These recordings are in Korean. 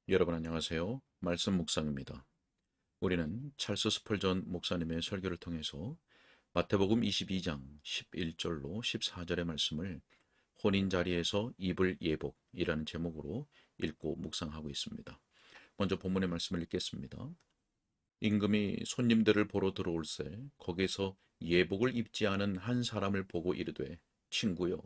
여러분 안녕하세요. 말씀 묵상입니다. 우리는 찰스 스펄전 목사님의 설교를 통해서 마태복음 22장 11절로 14절의 말씀을 혼인 자리에서 입을 예복이라는 제목으로 읽고 묵상하고 있습니다. 먼저 본문의 말씀을 읽겠습니다. 임금이 손님들을 보러 들어올세 거기서 예복을 입지 않은 한 사람을 보고 이르되 친구여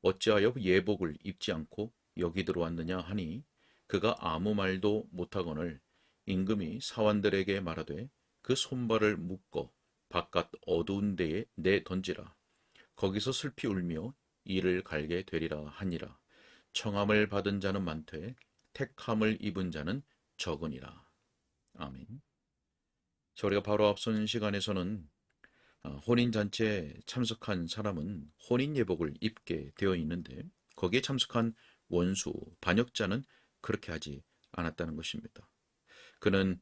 어찌하여 예복을 입지 않고 여기 들어왔느냐 하니 그가 아무 말도 못하거늘 임금이 사환들에게 말하되 그 손발을 묶어 바깥 어두운 데에 내 던지라. 거기서 슬피 울며 이를 갈게 되리라 하니라. 청함을 받은 자는 많되 택함을 입은 자는 적으니라. 아멘. 자, 우리가 바로 앞선 시간에서는 혼인잔치에 참석한 사람은 혼인예복을 입게 되어 있는데 거기에 참석한 원수, 반역자는 그렇게 하지 않았다는 것입니다. 그는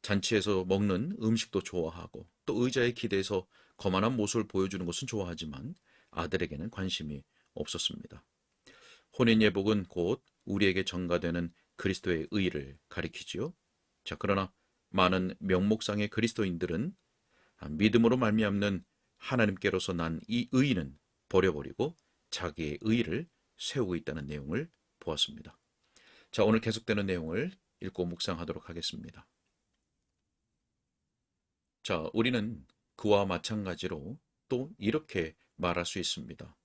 잔치에서 먹는 음식도 좋아하고 또 의자에 기대서 거만한 모습을 보여주는 것은 좋아하지만 아들에게는 관심이 없었습니다. 혼인예복은 곧 우리에게 전가되는 그리스도의 의를 가리키지요. 자, 그러나 많은 명목상의 그리스도인들은 믿음으로 말미암는 하나님께로서 난 이 의는 버려버리고 자기의 의를 세우고 있다는 내용을 보았습니다. 자, 오늘 계속되는 내용을 읽고 묵상하도록 하겠습니다. 자, 우리는 그와 마찬가지로 또 이렇게 말할 수 있습니다.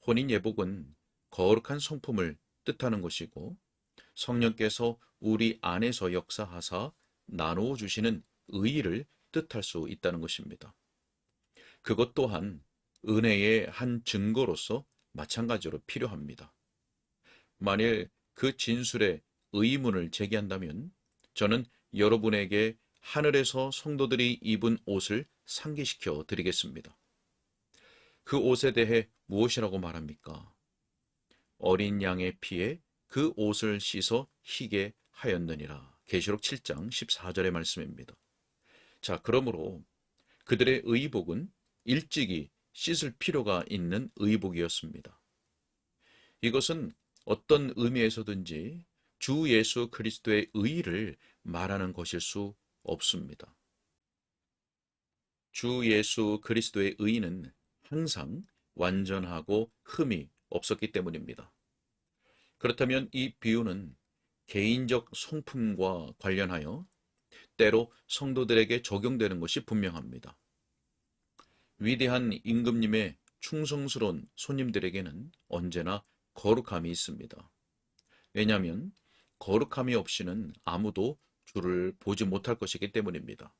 혼인 예복은 거룩한 성품을 뜻하는 것이고 성령께서 우리 안에서 역사하사 나누어 주시는 의의를 뜻할 수 있다는 것입니다. 그것 또한 은혜의 한 증거로서 마찬가지로 필요합니다. 만일 그 진술에 의문을 제기한다면 저는 여러분에게 하늘에서 성도들이 입은 옷을 상기시켜 드리겠습니다. 그 옷에 대해 무엇이라고 말합니까? 어린 양의 피에 그 옷을 씻어 희게 하였느니라. 계시록 7장 14절의 말씀입니다. 자, 그러므로 그들의 의복은 일찍이 씻을 필요가 있는 의복이었습니다. 이것은 어떤 의미에서든지 주 예수 그리스도의 의를 말하는 것일 수 없습니다. 주 예수 그리스도의 의는 항상 완전하고 흠이 없었기 때문입니다. 그렇다면 이 비유는 개인적 성품과 관련하여 때로 성도들에게 적용되는 것이 분명합니다. 위대한 임금님의 충성스러운 손님들에게는 언제나 거룩함이 있습니다. 왜냐하면 거룩함이 없이는 아무도 주를 보지 못할 것이기 때문입니다.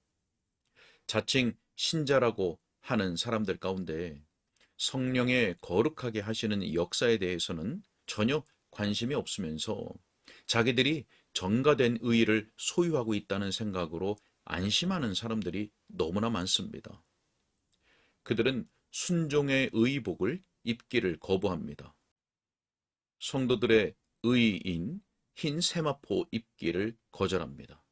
자칭 신자라고 하는 사람들 가운데 성령의 거룩하게 하시는 역사에 대해서는 전혀 관심이 없으면서 자기들이 전가된 의의를 소유하고 있다는 생각으로 안심하는 사람들이 너무나 많습니다. 그들은 순종의 의복을 입기를 거부합니다. 성도들의 의인 흰 세마포 입기를 거절합니다.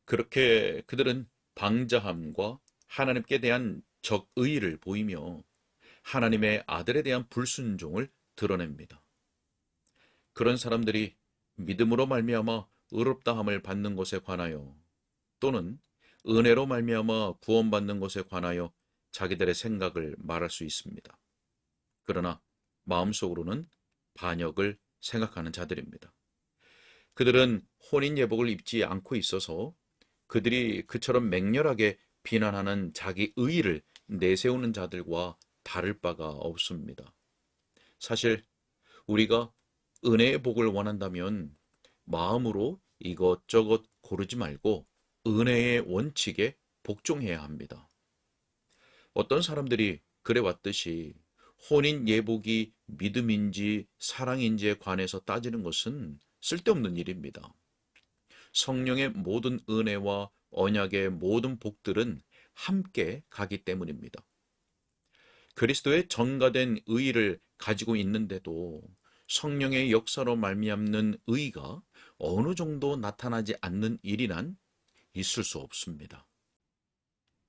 그렇게 그들은 방자함과 하나님께 대한 적의를 보이며 하나님의 아들에 대한 불순종을 드러냅니다. 그런 사람들이 믿음으로 말미암아 의롭다함을 받는 것에 관하여 또는 은혜로 말미암아 구원받는 것에 관하여 자기들의 생각을 말할 수 있습니다. 그러나 마음속으로는 반역을 생각하는 자들입니다. 그들은 혼인 예복을 입지 않고 있어서 그들이 그처럼 맹렬하게 비난하는 자기 의의를 내세우는 자들과 다를 바가 없습니다. 사실 우리가 은혜의 복을 원한다면 마음으로 이것저것 고르지 말고 은혜의 원칙에 복종해야 합니다. 어떤 사람들이 그래 왔듯이 혼인 예복이 믿음인지 사랑인지에 관해서 따지는 것은 쓸데없는 일입니다. 성령의 모든 은혜와 언약의 모든 복들은 함께 가기 때문입니다. 그리스도의 전가된 의의를 가지고 있는데도 성령의 역사로 말미암는 의의가 어느 정도 나타나지 않는 일이란 있을 수 없습니다.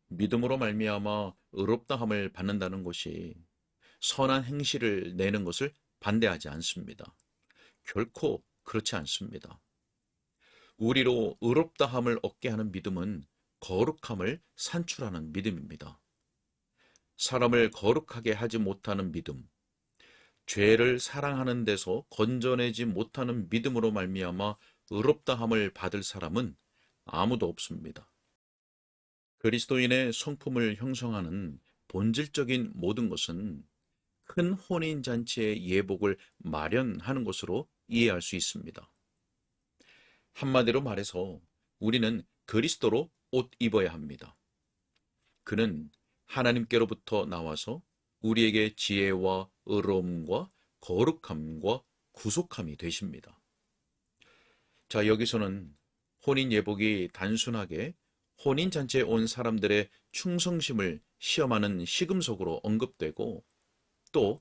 믿음으로 말미암아 의롭다함을 받는다는 것이 선한 행실을 내는 것을 반대하지 않습니다. 결코 그렇지 않습니다. 우리로 의롭다함을 얻게 하는 믿음은 거룩함을 산출하는 믿음입니다. 사람을 거룩하게 하지 못하는 믿음, 죄를 사랑하는 데서 건져내지 못하는 믿음으로 말미암아 의롭다함을 받을 사람은 아무도 없습니다. 그리스도인의 성품을 형성하는 본질적인 모든 것은 큰 혼인잔치의 예복을 마련하는 것으로 이해할 수 있습니다. 한마디로 말해서 우리는 그리스도로 옷 입어야 합니다. 그는 하나님께로부터 나와서 우리에게 지혜와 의로움과 거룩함과 구속함이 되십니다. 자, 여기서는 혼인 예복이 단순하게 혼인잔치에 온 사람들의 충성심을 시험하는 시금석으로 언급되고 또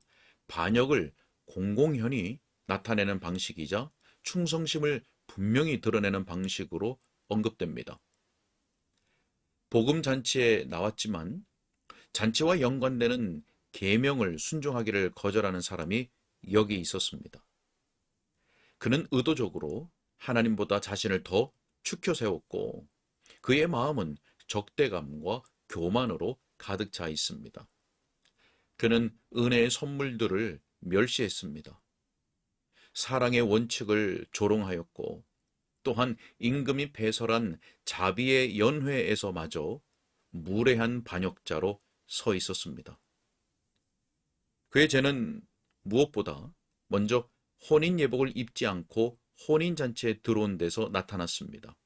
반역을 공공연히 나타내는 방식이자 충성심을 분명히 드러내는 방식으로 언급됩니다. 복음잔치에 나왔지만 잔치와 연관되는 계명을 순종하기를 거절하는 사람이 여기 있었습니다. 그는 의도적으로 하나님보다 자신을 더 축혀 세웠고 그의 마음은 적대감과 교만으로 가득 차 있습니다. 그는 은혜의 선물들을 멸시했습니다. 사랑의 원칙을 조롱하였고 또한 임금이 배설한 자비의 연회에서마저 무례한 반역자로 서 있었습니다. 그의 죄는 무엇보다 먼저 혼인 예복을 입지 않고 혼인잔치에 들어온 데서 나타났습니다.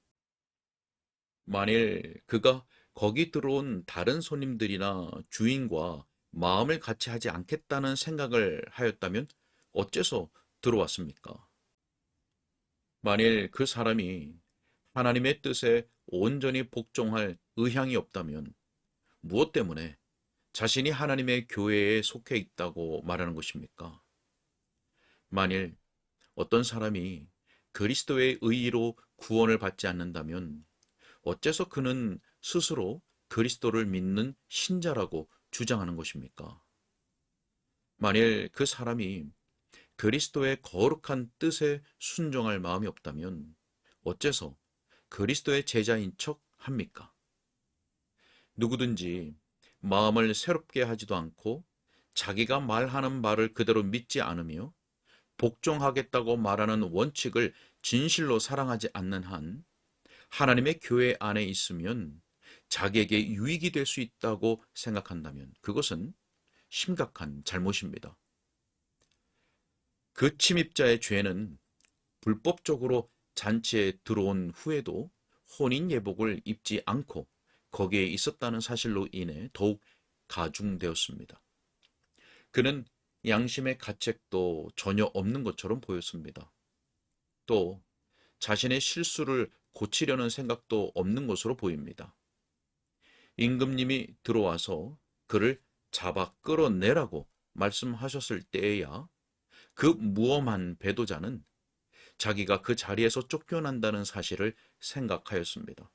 만일 그가 거기 들어온 다른 손님들이나 주인과 마음을 같이 하지 않겠다는 생각을 하였다면 어째서 들어왔습니까? 만일 그 사람이 하나님의 뜻에 온전히 복종할 의향이 없다면 무엇 때문에 자신이 하나님의 교회에 속해 있다고 말하는 것입니까? 만일 어떤 사람이 그리스도의 의의로 구원을 받지 않는다면 어째서 그는 스스로 그리스도를 믿는 신자라고 주장하는 것입니까? 만일 그 사람이 그리스도의 거룩한 뜻에 순종할 마음이 없다면 어째서 그리스도의 제자인 척 합니까? 누구든지 마음을 새롭게 하지도 않고 자기가 말하는 말을 그대로 믿지 않으며 복종하겠다고 말하는 원칙을 진실로 사랑하지 않는 한 하나님의 교회 안에 있으면 자기에게 유익이 될 수 있다고 생각한다면 그것은 심각한 잘못입니다. 그 침입자의 죄는 불법적으로 잔치에 들어온 후에도 혼인 예복을 입지 않고 거기에 있었다는 사실로 인해 더욱 가중되었습니다. 그는 양심의 가책도 전혀 없는 것처럼 보였습니다. 또 자신의 실수를 고치려는 생각도 없는 것으로 보입니다. 임금님이 들어와서 그를 잡아 끌어내라고 말씀하셨을 때에야 그 무엄한 배도자는 자기가 그 자리에서 쫓겨난다는 사실을 생각하였습니다.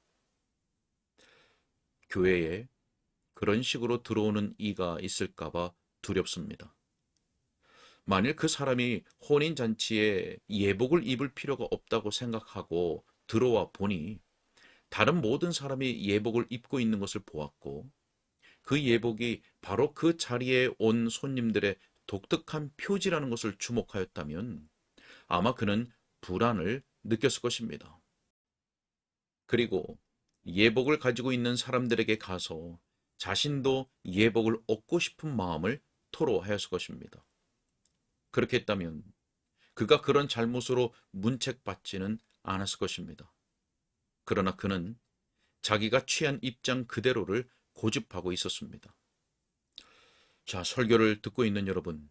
교회에 그런 식으로 들어오는 이가 있을까봐 두렵습니다. 만일 그 사람이 혼인잔치에 예복을 입을 필요가 없다고 생각하고 들어와 보니 다른 모든 사람이 예복을 입고 있는 것을 보았고 그 예복이 바로 그 자리에 온 손님들의 독특한 표지라는 것을 주목하였다면 아마 그는 불안을 느꼈을 것입니다. 그리고 예복을 가지고 있는 사람들에게 가서 자신도 예복을 얻고 싶은 마음을 토로하였을 것입니다. 그렇게 했다면 그가 그런 잘못으로 문책받지는 않았을 것입니다. 그러나 그는 자기가 취한 입장 그대로를 고집하고 있었습니다. 자, 설교를 듣고 있는 여러분,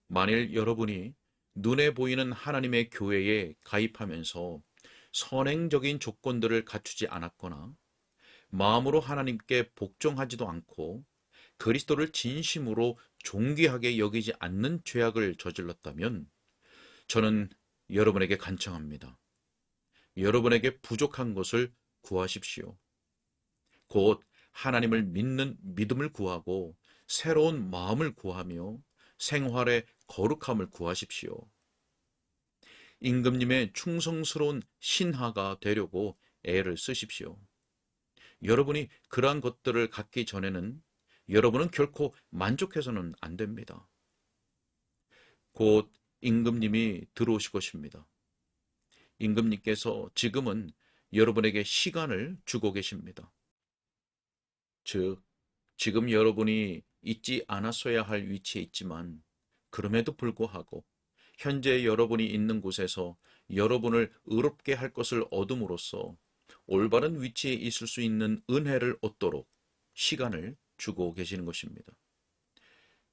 만일 여러분이 눈에 보이는 하나님의 교회에 가입하면서 선행적인 조건들을 갖추지 않았거나 마음으로 하나님께 복종하지도 않고 그리스도를 진심으로 존귀하게 여기지 않는 죄악을 저질렀다면 저는 여러분에게 간청합니다. 여러분에게 부족한 것을 구하십시오. 곧 하나님을 믿는 믿음을 구하고 새로운 마음을 구하며 생활의 거룩함을 구하십시오. 임금님의 충성스러운 신하가 되려고 애를 쓰십시오. 여러분이 그러한 것들을 갖기 전에는 여러분은 결코 만족해서는 안 됩니다. 곧 임금님이 들어오실 것입니다. 임금님께서 지금은 여러분에게 시간을 주고 계십니다. 즉, 지금 여러분이 있지 않았어야 할 위치에 있지만 그럼에도 불구하고 현재 여러분이 있는 곳에서 여러분을 의롭게 할 것을 얻음으로써 올바른 위치에 있을 수 있는 은혜를 얻도록 시간을 주고 계시는 것입니다.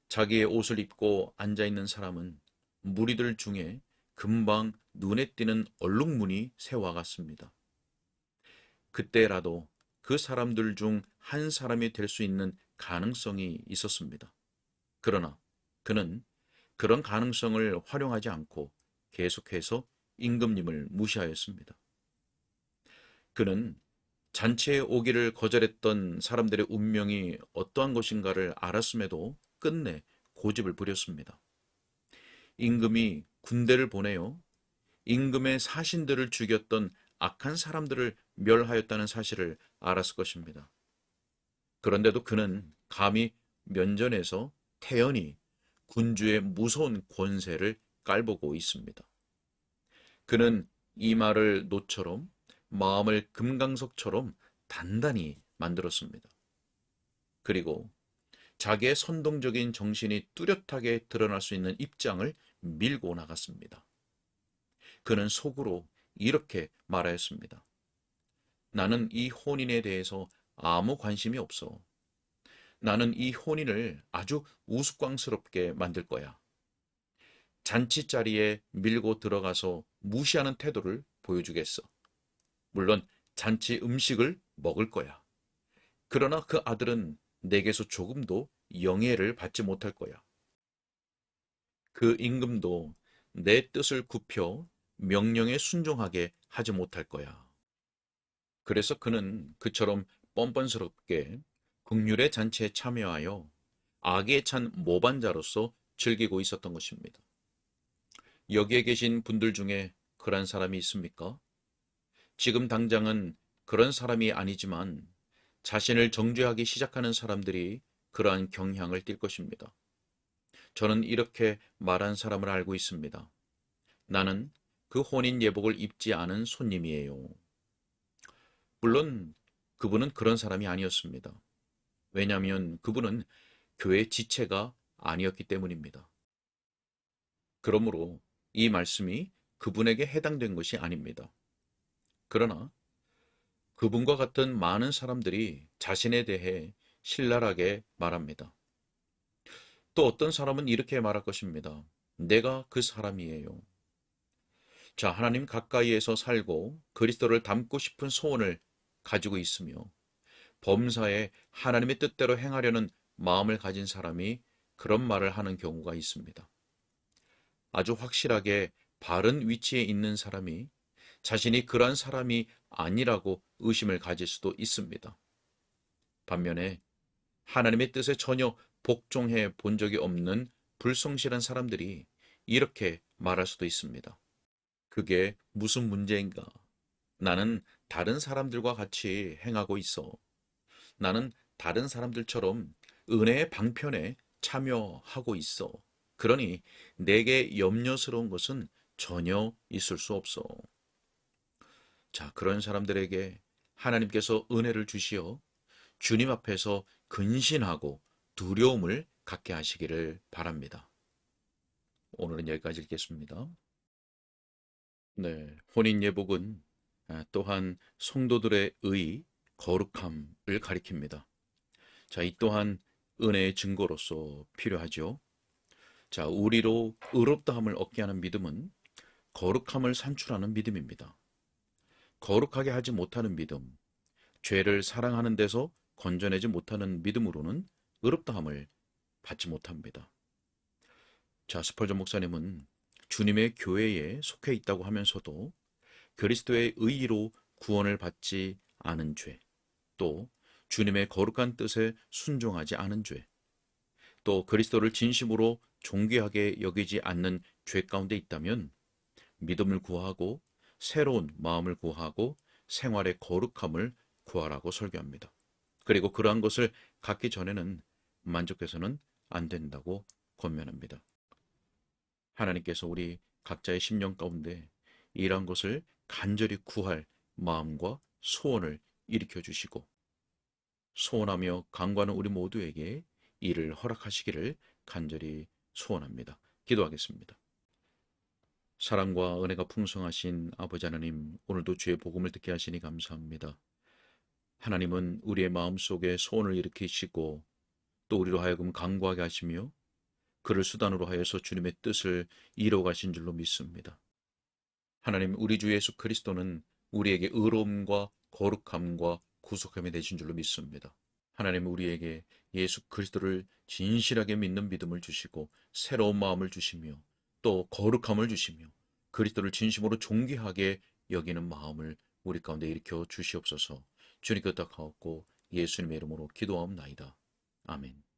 자기의 옷을 입고 앉아있는 사람은 무리들 중에 금방 눈에 띄는 얼룩무늬 새와 같습니다. 그때라도 그 사람들 중 한 사람이 될 수 있는 가능성이 있었습니다. 그러나 그는 그런 가능성을 활용하지 않고 계속해서 임금님을 무시하였습니다. 그는 잔치에 오기를 거절했던 사람들의 운명이 어떠한 것인가를 알았음에도 끝내 고집을 부렸습니다. 임금이 군대를 보내어 임금의 사신들을 죽였던 악한 사람들을 멸하였다는 사실을 알았을 것입니다. 그런데도 그는 감히 면전에서 태연히 군주의 무서운 권세를 깔보고 있습니다. 그는 이 말을 노처럼 마음을 금강석처럼 단단히 만들었습니다. 그리고 자기의 선동적인 정신이 뚜렷하게 드러날 수 있는 입장을 밀고 나갔습니다. 그는 속으로 이렇게 말하였습니다. 나는 이 혼인에 대해서 아무 관심이 없어. 나는 이 혼인을 아주 우스꽝스럽게 만들 거야. 잔치 자리에 밀고 들어가서 무시하는 태도를 보여주겠어. 물론 잔치 음식을 먹을 거야. 그러나 그 아들은 내게서 조금도 영예를 받지 못할 거야. 그 임금도 내 뜻을 굽혀 명령에 순종하게 하지 못할 거야. 그래서 그는 그처럼 뻔뻔스럽게 긍휼의 잔치에 참여하여 악에 찬 모반자로서 즐기고 있었던 것입니다. 여기에 계신 분들 중에 그런 사람이 있습니까? 지금 당장은 그런 사람이 아니지만 자신을 정죄하기 시작하는 사람들이 그러한 경향을 띨 것입니다. 저는 이렇게 말한 사람을 알고 있습니다. 나는 그 혼인 예복을 입지 않은 손님이에요. 물론 그분은 그런 사람이 아니었습니다. 왜냐하면 그분은 교회 지체가 아니었기 때문입니다. 그러므로 이 말씀이 그분에게 해당된 것이 아닙니다. 그러나 그분과 같은 많은 사람들이 자신에 대해 신랄하게 말합니다. 또 어떤 사람은 이렇게 말할 것입니다. 내가 그 사람이에요. 자, 하나님 가까이에서 살고 그리스도를 닮고 싶은 소원을 가지고 있으며 범사에 하나님의 뜻대로 행하려는 마음을 가진 사람이 그런 말을 하는 경우가 있습니다. 아주 확실하게 바른 위치에 있는 사람이 자신이 그러한 사람이 아니라고 의심을 가질 수도 있습니다. 반면에 하나님의 뜻에 전혀 복종해 본 적이 없는 불성실한 사람들이 이렇게 말할 수도 있습니다. 그게 무슨 문제인가? 나는 다른 사람들과 같이 행하고 있어. 나는 다른 사람들처럼 은혜의 방편에 참여하고 있어. 그러니 내게 염려스러운 것은 전혀 있을 수 없어. 자, 그런 사람들에게 하나님께서 은혜를 주시어 주님 앞에서 근신하고 두려움을 갖게 하시기를 바랍니다. 오늘은 여기까지 읽겠습니다. 네, 혼인예복은 또한 성도들의 거룩함을 가리킵니다. 자, 이 또한 은혜의 증거로서 필요하죠. 자, 우리로 의롭다함을 얻게 하는 믿음은 거룩함을 산출하는 믿음입니다. 거룩하게 하지 못하는 믿음, 죄를 사랑하는 데서 건져내지 못하는 믿음으로는 의롭다함을 받지 못합니다. 자, 스펄전 목사님은 주님의 교회에 속해 있다고 하면서도 그리스도의 의의로 구원을 받지 않은 죄, 또 주님의 거룩한 뜻에 순종하지 않은 죄, 또 그리스도를 진심으로 존귀하게 여기지 않는 죄 가운데 있다면 믿음을 구하고 새로운 마음을 구하고 생활의 거룩함을 구하라고 설교합니다. 그리고 그러한 것을 갖기 전에는 만족해서는 안 된다고 권면합니다. 하나님께서 우리 각자의 심령 가운데 이러한 것을 간절히 구할 마음과 소원을 일으켜 주시고 소원하며 간구하는 우리 모두에게 이를 허락하시기를 간절히 소원합니다. 기도하겠습니다. 사랑과 은혜가 풍성하신 아버지 하나님, 오늘도 주의 복음을 듣게 하시니 감사합니다. 하나님은 우리의 마음속에 소원을 일으키시고 또 우리로 하여금 간구하게 하시며 그를 수단으로 하여서 주님의 뜻을 이뤄가신 줄로 믿습니다. 하나님, 우리 주 예수 그리스도는 우리에게 의로움과 거룩함과 구속함이 되신 줄로 믿습니다. 하나님, 우리에게 예수 그리스도를 진실하게 믿는 믿음을 주시고 새로운 마음을 주시며 또 거룩함을 주시며 그리스도를 진심으로 존귀하게 여기는 마음을 우리 가운데 일으켜 주시옵소서. 주님 께 부탁하옵고 예수님의 이름으로 기도하옵나이다. 아멘.